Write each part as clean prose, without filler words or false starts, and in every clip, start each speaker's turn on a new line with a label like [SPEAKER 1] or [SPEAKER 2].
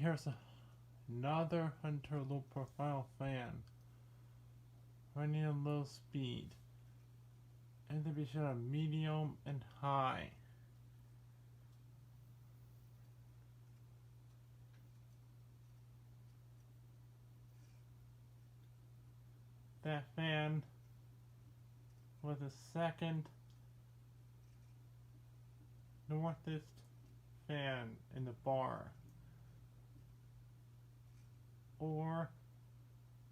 [SPEAKER 1] here's another Hunter low profile fan running at low speed, and to be shot at medium and high. That fan was the second northest fan in the bar, or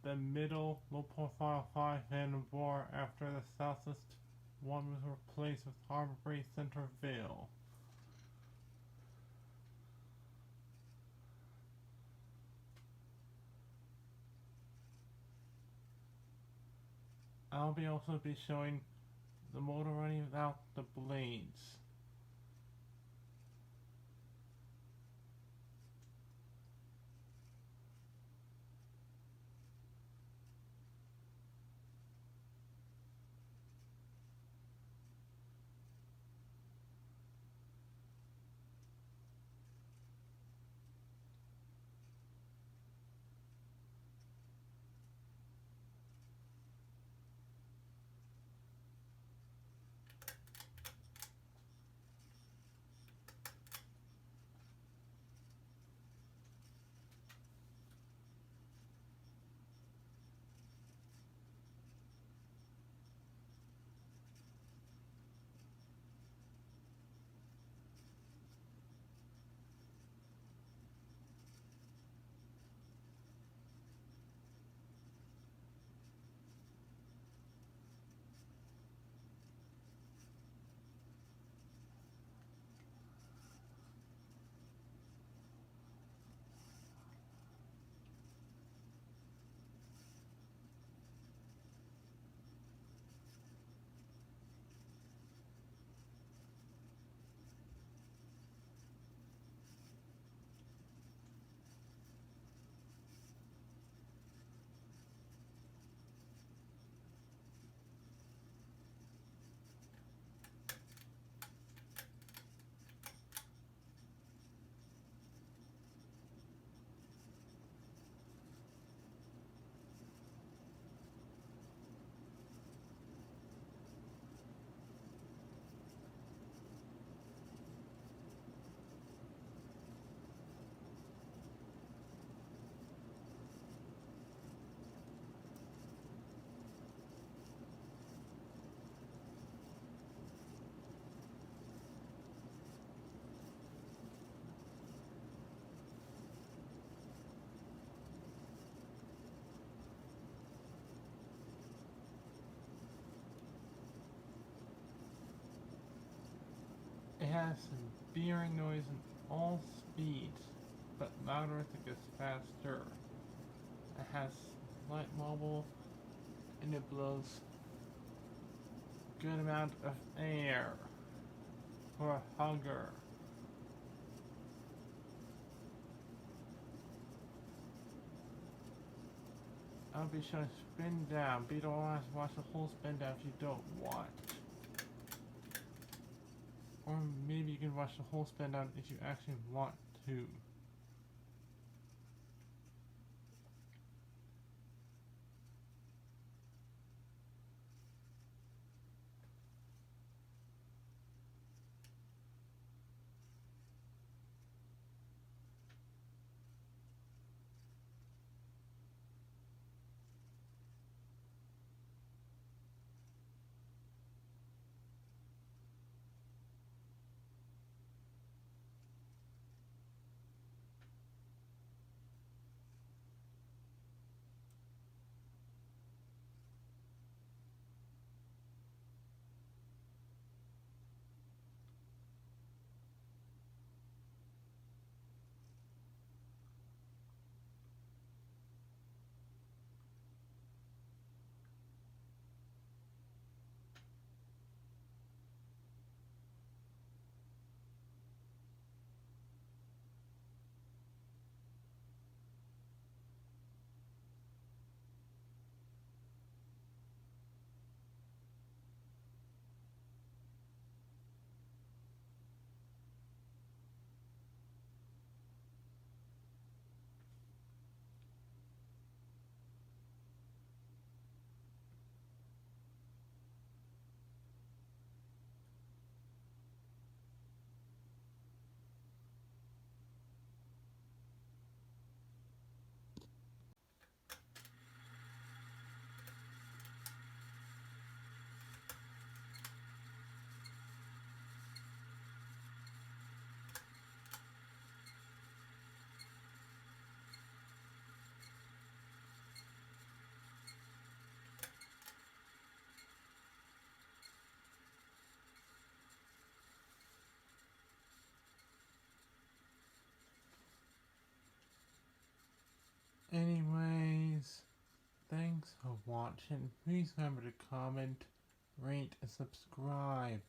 [SPEAKER 1] the middle low profile 5 fan in the bar after the southest one was replaced with Harbor Bay Centerville. I'll be also be showing the motor running without the blades. It has some beering noise in all speeds, but louder as it gets faster. It has light wobble, and it blows good amount of air for a hugger. I'll be showing spin down, but you don't want to watch the whole spin down if you don't want. Or maybe you can watch the whole spin down if you actually want to. Anyways, thanks for watching. Please remember to comment, rate, and subscribe.